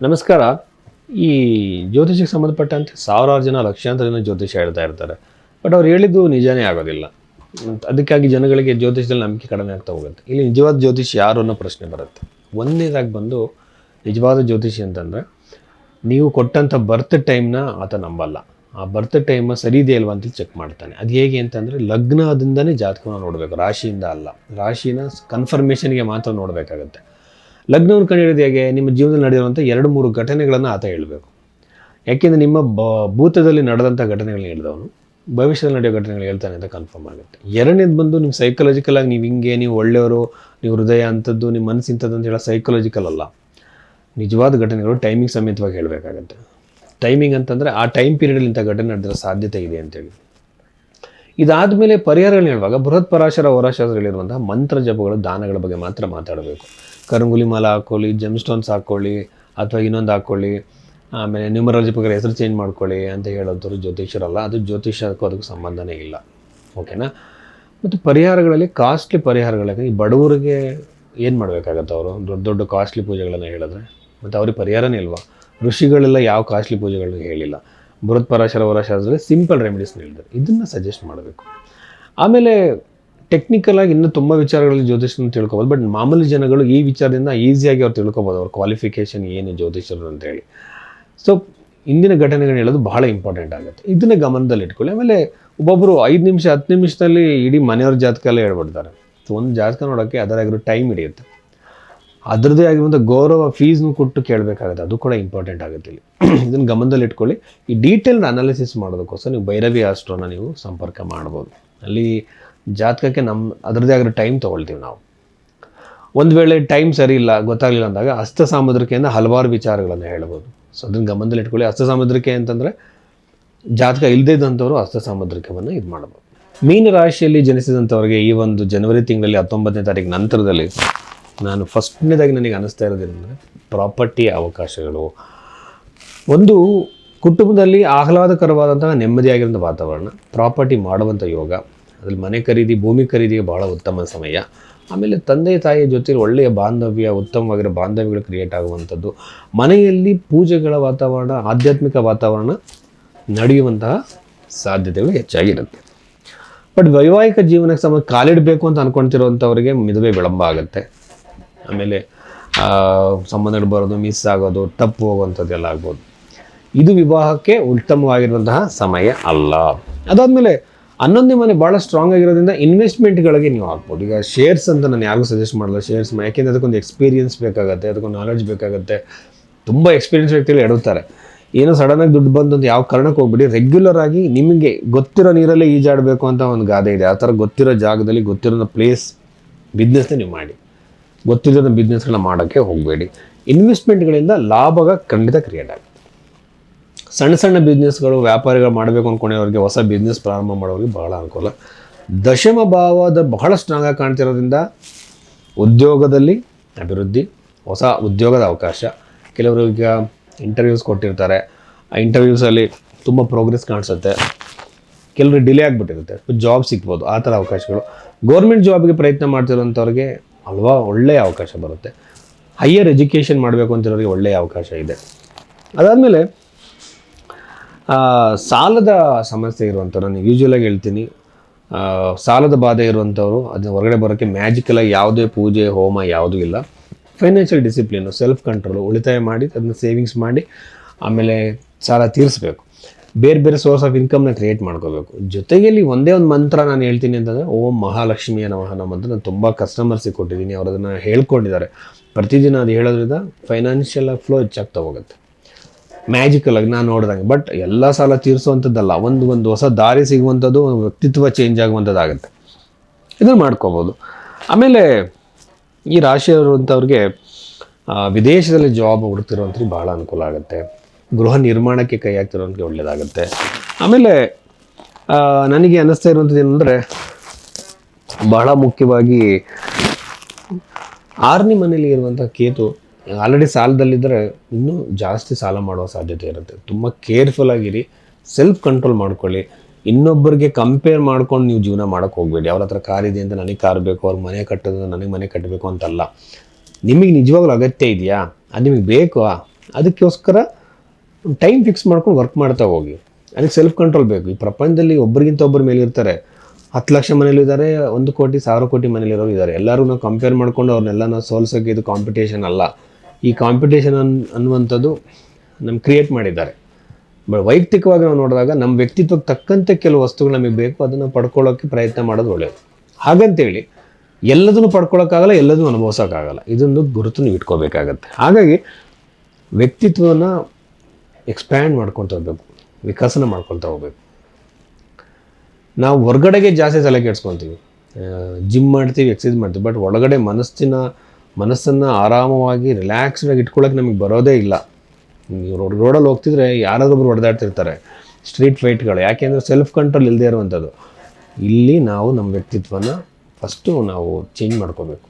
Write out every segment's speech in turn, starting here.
ನಮಸ್ಕಾರ. ಈ ಜ್ಯೋತಿಷಕ್ಕೆ ಸಂಬಂಧಪಟ್ಟಂತೆ ಸಾವಿರಾರು ಜನ ಲಕ್ಷಾಂತರ ಜನ ಜ್ಯೋತಿಷ ಹೇಳ್ತಾ ಇರ್ತಾರೆ. ಬಟ್ ಅವ್ರು ಹೇಳಿದ್ದು ನಿಜಾನೇ ಆಗೋದಿಲ್ಲ. ಅದಕ್ಕಾಗಿ ಜನಗಳಿಗೆ ಜ್ಯೋತಿಷದಲ್ಲಿ ನಂಬಿಕೆ ಕಡಿಮೆ ಆಗ್ತಾ ಹೋಗುತ್ತೆ. ಇಲ್ಲಿ ನಿಜವಾದ ಜ್ಯೋತಿಷಿ ಯಾರು ಅನ್ನೋ ಪ್ರಶ್ನೆ ಬರುತ್ತೆ. ಒಂದನೇದಾಗಿ ಬಂದು ನಿಜವಾದ ಜ್ಯೋತಿಷಿ ಅಂತಂದರೆ ನೀವು ಕೊಟ್ಟಂಥ ಬರ್ತ್ ಟೈಮ್ನ ಆತ ನಂಬಲ್ಲ. ಆ ಬರ್ತ್ ಟೈಮ್ ಸರಿ ಇದೆಯಾ ಇಲ್ವಾ ಅಂತ ಚೆಕ್ ಮಾಡ್ತಾನೆ. ಅದು ಹೇಗೆ ಅಂತಂದರೆ ಲಗ್ನದಿಂದನೇ ಜಾತಕವನ್ನು ನೋಡಬೇಕು, ರಾಶಿಯಿಂದ ಅಲ್ಲ. ರಾಶಿನ ಕನ್ಫರ್ಮೇಷನ್ಗೆ ಮಾತ್ರ ನೋಡಬೇಕಾಗತ್ತೆ. ಲಗ್ನವನ್ನು ಕಂಡುಹಿಡಿದು ಹೇಗೆ? ನಿಮ್ಮ ಜೀವನದಲ್ಲಿ ನಡೆಯುವಂಥ 2-3 ಘಟನೆಗಳನ್ನು ಆತ ಹೇಳಬೇಕು. ಯಾಕೆಂದರೆ ನಿಮ್ಮ ಭೂತದಲ್ಲಿ ನಡೆದಂಥ ಘಟನೆಗಳನ್ನ ಹೇಳಿದವನು ಭವಿಷ್ಯದಲ್ಲಿ ನಡೆಯೋ ಘಟನೆಗಳು ಹೇಳ್ತಾನೆ ಅಂತ ಕನ್ಫರ್ಮ್ ಆಗುತ್ತೆ. ಎರಡನೇದು ಬಂದು ನಿಮ್ಮ ಸೈಕಲಾಜಿಕಲಾಗಿ ನೀವು ಹಿಂಗೆ, ನೀವು ಒಳ್ಳೆಯವರು, ನೀವು ಹೃದಯ ಅಂಥದ್ದು, ನಿಮ್ಮ ಮನಸ್ಸು ಇಂಥದ್ದು ಅಂತ ಹೇಳೋ ಸೈಕಲಾಜಿಕಲ್ ಅಲ್ಲ. ನಿಜವಾದ ಘಟನೆಗಳು ಟೈಮಿಂಗ್ ಸಮೇತವಾಗಿ ಹೇಳಬೇಕಾಗತ್ತೆ. ಟೈಮಿಂಗ್ ಅಂತಂದರೆ ಆ ಟೈಮ್ ಪೀರಿಯಡಲ್ಲಿ ಇಂಥ ಘಟನೆ ನಡೆದಿರೋ ಸಾಧ್ಯತೆ ಇದೆ ಅಂತೇಳಿ. ಇದಾದಮೇಲೆ ಪರಿಹಾರಗಳನ್ನ ಹೇಳುವಾಗ ಬೃಹತ್ ಪರಾಶರ ಹೋರಾಶಾಸ್ತ್ರಗಳಿರುವಂತಹ ಮಂತ್ರ ಜಪಗಳು, ದಾನಗಳ ಬಗ್ಗೆ ಮಾತ್ರ ಮಾತಾಡಬೇಕು. ಕರಂಗುಲಿ ಮಾಲ ಹಾಕ್ಕೊಳ್ಳಿ, ಜೆಮ್ ಸ್ಟೋನ್ಸ್ ಹಾಕ್ಕೊಳ್ಳಿ, ಅಥವಾ ಇನ್ನೊಂದು ಹಾಕ್ಕೊಳ್ಳಿ, ಆಮೇಲೆ ನ್ಯೂಮರಾಲಜಿ ಪ್ರಕಾರ ಹೆಸರು ಚೇಂಜ್ ಮಾಡ್ಕೊಳ್ಳಿ ಅಂತ ಹೇಳೋಂಥವ್ರು ಜ್ಯೋತಿಷರಲ್ಲ. ಅದು ಜ್ಯೋತಿಷಕ್ಕೂ ಅದಕ್ಕೆ ಸಂಬಂಧನೇ ಇಲ್ಲ. ಓಕೆನಾ? ಮತ್ತು ಪರಿಹಾರಗಳಲ್ಲಿ ಕಾಸ್ಟ್ಲಿ ಪರಿಹಾರಗಳಿಗೆ ಈ ಬಡವರಿಗೆ ಏನು ಮಾಡಬೇಕಾಗತ್ತೆ? ಅವರು ದೊಡ್ಡ ದೊಡ್ಡ ಕಾಸ್ಟ್ಲಿ ಪೂಜೆಗಳನ್ನು ಹೇಳಿದ್ರೆ ಮತ್ತು ಅವ್ರಿಗೆ ಪರಿಹಾರನೇ ಇಲ್ವಾ? ಋಷಿಗಳೆಲ್ಲ ಯಾವ ಕಾಸ್ಟ್ಲಿ ಪೂಜೆಗಳನ್ನ ಹೇಳಿಲ್ಲ. ಬೃಹತ್ ಪರಾಶರ ಹೋರಾಶಾಸ್ತ್ರದಲ್ಲಿ ಸಿಂಪಲ್ ರೆಮಿಡೀಸ್ನ ಹೇಳಿದ್ದಾರೆ. ಇದನ್ನು ಸಜೆಸ್ಟ್ ಮಾಡಬೇಕು. ಆಮೇಲೆ ಟೆಕ್ನಿಕಲಾಗಿ ಇನ್ನೂ ತುಂಬ ವಿಚಾರಗಳಲ್ಲಿ ಜ್ಯೋತಿಷನ ತಿಳ್ಕೊಬೋದು. ಬಟ್ ಮಾಮೂಲಿ ಜನಗಳು ಈ ವಿಚಾರದಿಂದ ಈಸಿಯಾಗಿ ಅವ್ರು ತಿಳ್ಕೊಬೋದು, ಅವ್ರ ಕ್ವಾಲಿಫಿಕೇಷನ್ ಏನು ಜ್ಯೋತಿಷರು ಅಂತೇಳಿ. ಸೊ ಇಂದಿನ ಘಟನೆಗಳನ್ನ ಹೇಳೋದು ಬಹಳ ಇಂಪಾರ್ಟೆಂಟ್ ಆಗುತ್ತೆ. ಇದನ್ನು ಗಮನದಲ್ಲಿ ಇಟ್ಕೊಳ್ಳಿ. ಆಮೇಲೆ ಒಬ್ಬೊಬ್ಬರು 5 ನಿಮಿಷ 10 ನಿಮಿಷದಲ್ಲಿ ಇಡೀ ಮನೆಯವ್ರ ಜಾತಕ ಎಲ್ಲ ಹೇಳ್ಬಿಡ್ತಾರೆ. ಸೊ ಒಂದು ಜಾತಕ ನೋಡೋಕ್ಕೆ ಅದರಾಗಿರೋ ಟೈಮ್ ಹಿಡಿಯುತ್ತೆ. ಅದರದ್ದೇ ಆಗಿರುವಂಥ ಗೌರವ ಫೀಸ್ನು ಕೊಟ್ಟು ಕೇಳಬೇಕಾಗುತ್ತೆ. ಅದು ಕೂಡ ಇಂಪಾರ್ಟೆಂಟ್ ಆಗುತ್ತೆ ಇಲ್ಲಿ. ಇದನ್ನು ಗಮನದಲ್ಲಿ ಇಟ್ಕೊಳ್ಳಿ. ಈ ಡೀಟೇಲ್ಡ್ ಅನಾಲಿಸಿಸ್ ಮಾಡೋದಕ್ಕೋಸ್ಕರ ನೀವು ಭೈರವಿ ಆಸ್ಟ್ರೋನ ನೀವು ಸಂಪರ್ಕ ಮಾಡ್ಬೋದು. ಅಲ್ಲಿ ಜಾತಕಕ್ಕೆ ಅದರದ್ದೇ ಆಗಿರೋ ಟೈಮ್ ತೊಗೊಳ್ತೀವಿ ನಾವು. ಒಂದು ವೇಳೆ ಟೈಮ್ ಸರಿ ಇಲ್ಲ, ಗೊತ್ತಾಗಲಿಲ್ಲ ಅಂದಾಗ ಹಸ್ತ ಸಾಮುದ್ರಿಕೆಯಿಂದ ಹಲವಾರು ವಿಚಾರಗಳನ್ನು ಹೇಳ್ಬೋದು. ಸೊ ಅದನ್ನು ಗಮನದಲ್ಲಿ ಇಟ್ಕೊಳ್ಳಿ. ಹಸ್ತ ಸಾಮುದ್ರಿಕೆ ಅಂತಂದರೆ ಜಾತಕ ಇಲ್ಲದೇ ಇದ್ದಂಥವ್ರು ಹಸ್ತ ಸಾಮುದ್ರಿಕವನ್ನು ಇದು ಮಾಡ್ಬೋದು. ಮೀನ ರಾಶಿಯಲ್ಲಿ ಜನಿಸಿದಂಥವ್ರಿಗೆ ಈ ಒಂದು ಜನವರಿ ತಿಂಗಳಲ್ಲಿ 19ನೇ ತಾರೀಕು ನಂತರದಲ್ಲಿ ನಾನು ಫಸ್ಟ್ನೇದಾಗಿ ನನಗೆ ಅನ್ನಿಸ್ತಾ ಇರೋದೇನೆಂದರೆ ಪ್ರಾಪರ್ಟಿ ಅವಕಾಶಗಳು. ಒಂದು ಕುಟುಂಬದಲ್ಲಿ ಆಹ್ಲಾದಕರವಾದಂತಹ ನೆಮ್ಮದಿಯಾಗಿರೋಂಥ ವಾತಾವರಣ, ಪ್ರಾಪರ್ಟಿ ಮಾಡುವಂಥ ಯೋಗ, ಅದರಲ್ಲಿ ಮನೆ ಖರೀದಿ, ಭೂಮಿ ಖರೀದಿಗೆ ಭಾಳ ಉತ್ತಮ ಸಮಯ. ಆಮೇಲೆ ತಂದೆ ತಾಯಿಯ ಜೊತೆ ಒಳ್ಳೆಯ ಬಾಂಧವ್ಯ, ಉತ್ತಮವಾಗಿರೋ ಬಾಂಧವ್ಯಗಳು ಕ್ರಿಯೇಟ್ ಆಗುವಂಥದ್ದು, ಮನೆಯಲ್ಲಿ ಪೂಜೆಗಳ ವಾತಾವರಣ, ಆಧ್ಯಾತ್ಮಿಕ ವಾತಾವರಣ ನಡೆಯುವಂತಹ ಸಾಧ್ಯತೆಗಳು ಹೆಚ್ಚಾಗಿರುತ್ತೆ. ಬಟ್ ವೈವಾಹಿಕ ಜೀವನಕ್ಕೆ ಕಾಲಿಡಬೇಕು ಅಂತ ಅಂದ್ಕೊಳ್ತಿರೋವಂಥವ್ರಿಗೆ ಮದುವೆ ವಿಳಂಬ ಆಗುತ್ತೆ. ಆಮೇಲೆ ಸಂಬಂಧಗಳು ಬರೋದು, ಮಿಸ್ ಆಗೋದು, ತಪ್ಪು ಹೋಗುವಂಥದ್ದೆಲ್ಲ ಆಗ್ಬೋದು. ಇದು ವಿವಾಹಕ್ಕೆ ಉತ್ತಮವಾಗಿರುವಂತಹ ಸಮಯ ಅಲ್ಲ. ಅದಾದಮೇಲೆ 11ನೇ ಮನೆ ಭಾಳ ಸ್ಟ್ರಾಂಗ್ ಆಗಿರೋದ್ರಿಂದ ಇನ್ವೆಸ್ಟ್ಮೆಂಟ್ಗಳಿಗೆ ನೀವು ಹಾಕ್ಬೋದು. ಈಗ ಶೇರ್ಸ್ ಅಂತ ನಾನು ಯಾರಿಗೂ ಸಜೆಸ್ಟ್ ಮಾಡಲ್ಲ. ಶೇರ್ಸ್ ಯಾಕೆಂದರೆ ಅದಕ್ಕೊಂದು ಎಕ್ಸ್ಪೀರಿಯನ್ಸ್ ಬೇಕಾಗುತ್ತೆ, ಅದಕ್ಕೊಂದು ನಾಲೆಡ್ಜ್ ಬೇಕಾಗುತ್ತೆ. ತುಂಬ ಎಕ್ಸ್ಪೀರಿಯನ್ಸ್ ವ್ಯಕ್ತಿಗಳು ಎಡುತ್ತಾರೆ. ಏನೋ ಸಡನ್ನಾಗಿ ದುಡ್ಡು ಬಂದು ಅಂತ ಯಾವ ಕಾರಣಕ್ಕೆ ಹೋಗ್ಬಿಡಿ. ರೆಗ್ಯುಲರ್ ಆಗಿ ನಿಮಗೆ ಗೊತ್ತಿರೋ ನೀರಲ್ಲೇ ಈಜಾಡಬೇಕು ಅಂತ ಒಂದು ಗಾದೆ ಇದೆ. ಆ ಥರ ಗೊತ್ತಿರೋ ಜಾಗದಲ್ಲಿ, ಗೊತ್ತಿರೋ ಪ್ಲೇಸ್, ಬಿಸ್ನೆಸ್ನೇ ನೀವು ಮಾಡಿ. ಗೊತ್ತಿಲ್ಲದ ಬಿಸ್ನೆಸ್ಗಳನ್ನ ಮಾಡೋಕ್ಕೆ ಹೋಗಬೇಡಿ. ಇನ್ವೆಸ್ಟ್ಮೆಂಟ್ಗಳಿಂದ ಲಾಭ ಖಂಡಿತ ಕ್ರಿಯೇಟ್ ಆಗುತ್ತೆ. ಸಣ್ಣ ಸಣ್ಣ ಬಿಸ್ನೆಸ್ಗಳು, ವ್ಯಾಪಾರಿಗಳು ಮಾಡಬೇಕು ಅಂದ್ಕೊಂಡವ್ರಿಗೆ, ಹೊಸ ಬಿಸ್ನೆಸ್ ಪ್ರಾರಂಭ ಮಾಡೋರಿಗೆ ಬಹಳ ಅನುಕೂಲ. ದಶಮ ಭಾವದ ಬಹಳ ಸ್ಟ್ರಾಂಗ್ ಆಗಿ ಕಾಣ್ತಿರೋದ್ರಿಂದ ಉದ್ಯೋಗದಲ್ಲಿ ಅಭಿವೃದ್ಧಿ, ಹೊಸ ಉದ್ಯೋಗದ ಅವಕಾಶ. ಕೆಲವರು ಈಗ ಇಂಟರ್ವ್ಯೂಸ್ ಕೊಟ್ಟಿರ್ತಾರೆ. ಆ ಇಂಟರ್ವ್ಯೂಸಲ್ಲಿ ತುಂಬ ಪ್ರೋಗ್ರೆಸ್ ಕಾಣಿಸುತ್ತೆ. ಕೆಲವರು ಡಿಲೇ ಆಗಿಬಿಟ್ಟಿರುತ್ತೆ, ಜಾಬ್ ಸಿಗ್ಬೋದು. ಆ ಥರ ಅವಕಾಶಗಳು. ಗೌರ್ಮೆಂಟ್ ಜಾಬ್ಗೆ ಪ್ರಯತ್ನ ಮಾಡ್ತಿರೋಂಥವ್ರಿಗೆ ಒಳ್ಳೆಯ ಅವಕಾಶ ಬರುತ್ತೆ. ಹೈಯರ್ ಎಜುಕೇಷನ್ ಮಾಡಬೇಕು ಅಂತಿರೋರಿಗೆ ಒಳ್ಳೆಯ ಅವಕಾಶ ಇದೆ. ಅದಾದಮೇಲೆ ಸಾಲದ ಸಮಸ್ಯೆ ಇರುವಂಥವ್ರು, ನಾನು ಯೂಶ್ವಲಾಗಿ ಹೇಳ್ತೀನಿ, ಸಾಲದ ಬಾಧೆ ಇರುವಂಥವ್ರು ಅದನ್ನ ಹೊರಗಡೆ ಬರೋಕ್ಕೆ ಮ್ಯಾಜಿಕಲಾಗಿ ಯಾವುದೇ ಪೂಜೆ, ಹೋಮ ಯಾವುದೂ ಇಲ್ಲ. ಫೈನಾನ್ಷಿಯಲ್ ಡಿಸಿಪ್ಲಿನು, ಸೆಲ್ಫ್ ಕಂಟ್ರೋಲು, ಉಳಿತಾಯ ಮಾಡಿ ಅದನ್ನ ಸೇವಿಂಗ್ಸ್ ಮಾಡಿ ಆಮೇಲೆ ಸಾಲ ತೀರಿಸ್ಬೇಕು. ಬೇರೆ ಬೇರೆ ಸೋರ್ಸ್ ಆಫ್ ಇನ್ಕಮ್ನ ಕ್ರಿಯೇಟ್ ಮಾಡ್ಕೋಬೇಕು. ಜೊತೆಗೆ ಇಲ್ಲಿ ಒಂದೇ ಒಂದು ಮಂತ್ರ ನಾನು ಹೇಳ್ತೀನಿ ಅಂತಂದರೆ ಓಂ ಮಹಾಲಕ್ಷ್ಮಿಯ ನಮಃ ಅಂತ ನಾನು ತುಂಬ ಕಸ್ಟಮರ್ಸಿಗೆ ಕೊಟ್ಟಿದ್ದೀನಿ. ಅವರು ಅದನ್ನು ಹೇಳ್ಕೊಂಡಿದ್ದಾರೆ. ಪ್ರತಿದಿನ ಅದು ಹೇಳೋದ್ರಿಂದ ಫೈನಾನ್ಷಿಯಲ್ ಫ್ಲೋ ಹೆಚ್ಚಾಗ್ತಾ ಹೋಗುತ್ತೆ ಮ್ಯಾಜಿಕಲಾಗಿ ನಾನು ನೋಡಿದಂಗೆ. ಬಟ್ ಎಲ್ಲ ಸಾಲ ತೀರಿಸುವಂಥದ್ದಲ್ಲ, ಒಂದು ಹೊಸ ದಾರಿ ಸಿಗುವಂಥದ್ದು, ವ್ಯಕ್ತಿತ್ವ ಚೇಂಜ್ ಆಗುವಂಥದ್ದಾಗುತ್ತೆ. ಇದನ್ನು ಮಾಡ್ಕೋಬೋದು. ಆಮೇಲೆ ಈ ರಾಶಿಯವರು ಅಂಥವ್ರಿಗೆ ವಿದೇಶದಲ್ಲಿ ಜಾಬ್ ಹುಡುಕ್ತಿರೋಂಥವ್ರಿಗೆ ಭಾಳ ಅನುಕೂಲ ಆಗುತ್ತೆ. ಗೃಹ ನಿರ್ಮಾಣಕ್ಕೆ ಕೈ ಹಾಕ್ತಿರೋಂಥವ್ರಿಗೆ ಒಳ್ಳೆಯದಾಗುತ್ತೆ. ಆಮೇಲೆ ನನಗೆ ಅನ್ನಿಸ್ತಾ ಇರುವಂಥದ್ದು ಏನಂದರೆ, ಬಹಳ ಮುಖ್ಯವಾಗಿ 6ನೇ ಮನೇಲಿ ಇರುವಂಥ ಕೇತು ಆಲ್ರೆಡಿ ಸಾಲದಲ್ಲಿದ್ದರೆ ಇನ್ನೂ ಜಾಸ್ತಿ ಸಾಲ ಮಾಡುವ ಸಾಧ್ಯತೆ ಇರುತ್ತೆ. ತುಂಬ ಕೇರ್ಫುಲ್ಲಾಗಿರಿ, ಸೆಲ್ಫ್ ಕಂಟ್ರೋಲ್ ಮಾಡ್ಕೊಳ್ಳಿ. ಇನ್ನೊಬ್ಬರಿಗೆ ಕಂಪೇರ್ ಮಾಡ್ಕೊಂಡು ನೀವು ಜೀವನ ಮಾಡೋಕ್ಕೆ ಹೋಗಬೇಡಿ. ಅವ್ರ ಹತ್ರ ಕಾರ್ ಇದೆ ಅಂತ ನನಗೆ ಕಾರ್ ಬೇಕು, ಅವ್ರ ಮನೆ ಕಟ್ಟೋದು ನನಗೆ ಮನೆ ಕಟ್ಟಬೇಕು ಅಂತಲ್ಲ. ನಿಮಗೆ ನಿಜವಾಗ್ಲೂ ಅಗತ್ಯ ಇದೆಯಾ? ಅದು ನಿಮಗೆ ಬೇಕು, ಅದಕ್ಕೋಸ್ಕರ ಟೈಮ್ ಫಿಕ್ಸ್ ಮಾಡ್ಕೊಂಡು ವರ್ಕ್ ಮಾಡ್ತಾ ಹೋಗಿ. ಅದಕ್ಕೆ ಸೆಲ್ಫ್ ಕಂಟ್ರೋಲ್ ಬೇಕು. ಈ ಪ್ರಪಂಚದಲ್ಲಿ ಒಬ್ಬರಿಗಿಂತ ಒಬ್ಬರು ಮೇಲೆ ಇರ್ತಾರೆ. 10 ಲಕ್ಷ ಮನೇಲಿದ್ದಾರೆ, 1 ಕೋಟಿ 1000 ಕೋಟಿ ಮನೇಲಿರೋರು ಇದ್ದಾರೆ. ಎಲ್ಲರೂ ನಾವು ಕಂಪೇರ್ ಮಾಡ್ಕೊಂಡು ಅವ್ರನ್ನೆಲ್ಲ ನಾವು ಸೋಲ್ಸೋಕ್ಕೆ ಇದು ಕಾಂಪಿಟೇಷನ್ ಅಲ್ಲ. ಈ ಕಾಂಪಿಟೇಷನ್ ಅನ್ನುವಂಥದ್ದು ನಮ್ಗೆ ಕ್ರಿಯೇಟ್ ಮಾಡಿದ್ದಾರೆ. ಬಟ್ ವೈಯಕ್ತಿಕವಾಗಿ ನಾವು ನೋಡಿದಾಗ ನಮ್ಮ ವ್ಯಕ್ತಿತ್ವಕ್ಕೆ ತಕ್ಕಂತೆ ಕೆಲವು ವಸ್ತುಗಳು ನಮಗೆ ಬೇಕು, ಅದನ್ನು ಪಡ್ಕೊಳ್ಳೋಕ್ಕೆ ಪ್ರಯತ್ನ ಮಾಡೋದು ಒಳ್ಳೆಯದು. ಹಾಗಂತೇಳಿ ಎಲ್ಲದನ್ನು ಪಡ್ಕೊಳ್ಳೋಕ್ಕಾಗಲ್ಲ, ಎಲ್ಲದನ್ನು ಅನುಭವಿಸೋಕ್ಕಾಗಲ್ಲ. ಇದೊಂದು ಗುರುತು ನೀವು ಇಟ್ಕೋಬೇಕಾಗತ್ತೆ. ಹಾಗಾಗಿ ವ್ಯಕ್ತಿತ್ವವನ್ನು ಎಕ್ಸ್ಪ್ಯಾಂಡ್ ಮಾಡ್ಕೊತ ಹೋಗ್ಬೇಕು, ವಿಕಸನ ಮಾಡ್ಕೊಳ್ತಾ ಹೋಗ್ಬೇಕು. ನಾವು ಹೊರಗಡೆಗೆ ಜಾಸ್ತಿ ತಲೆ ಕೆಡ್ಸ್ಕೊತೀವಿ, ಜಿಮ್ ಮಾಡ್ತೀವಿ, ಎಕ್ಸಸೈಸ್ ಮಾಡ್ತೀವಿ, ಬಟ್ ಒಳಗಡೆ ಮನಸ್ಸನ್ನು ಆರಾಮವಾಗಿ ರಿಲ್ಯಾಕ್ಸ್ಡಾಗಿ ಇಟ್ಕೊಳ್ಳೋಕೆ ನಮಗೆ ಬರೋದೇ ಇಲ್ಲ. ನೀವು ರೋಡಲ್ಲಿ ಹೋಗ್ತಿದ್ರೆ ಯಾರಾದ್ರೊಬ್ರು ಹೊಡೆದಾಡ್ತಿರ್ತಾರೆ, ಸ್ಟ್ರೀಟ್ ಫೈಟ್ಗಳು. ಯಾಕೆಂದರೆ ಸೆಲ್ಫ್ ಕಂಟ್ರೋಲ್ ಇಲ್ಲದೆ ಇರುವಂಥದ್ದು. ಇಲ್ಲಿ ನಾವು ನಮ್ಮ ವ್ಯಕ್ತಿತ್ವನ ಫಸ್ಟು ನಾವು ಚೇಂಜ್ ಮಾಡ್ಕೋಬೇಕು.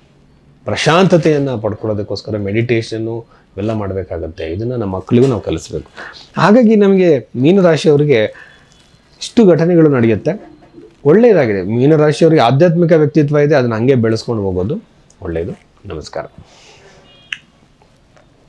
ಪ್ರಶಾಂತತೆಯನ್ನು ಪಡ್ಕೊಳ್ಳೋದಕ್ಕೋಸ್ಕರ ಮೆಡಿಟೇಷನ್ನು ಇವೆಲ್ಲ ಮಾಡಬೇಕಾಗತ್ತೆ. ಇದನ್ನು ನಮ್ಮ ಮಕ್ಕಳಿಗೂ ನಾವು ಕಲಿಸ್ಬೇಕು. ಹಾಗಾಗಿ ನಮಗೆ ಮೀನರಾಶಿಯವರಿಗೆ ಇಷ್ಟು ಘಟನೆಗಳು ನಡೆಯುತ್ತೆ, ಒಳ್ಳೆಯದಾಗಿದೆ. ಮೀನರಾಶಿಯವರಿಗೆ ಆಧ್ಯಾತ್ಮಿಕ ವ್ಯಕ್ತಿತ್ವ ಇದೆ, ಅದನ್ನು ಹಂಗೆ ಬೆಳೆಸ್ಕೊಂಡು ಹೋಗೋದು ಒಳ್ಳೆಯದು. ನಮಸ್ಕಾರ.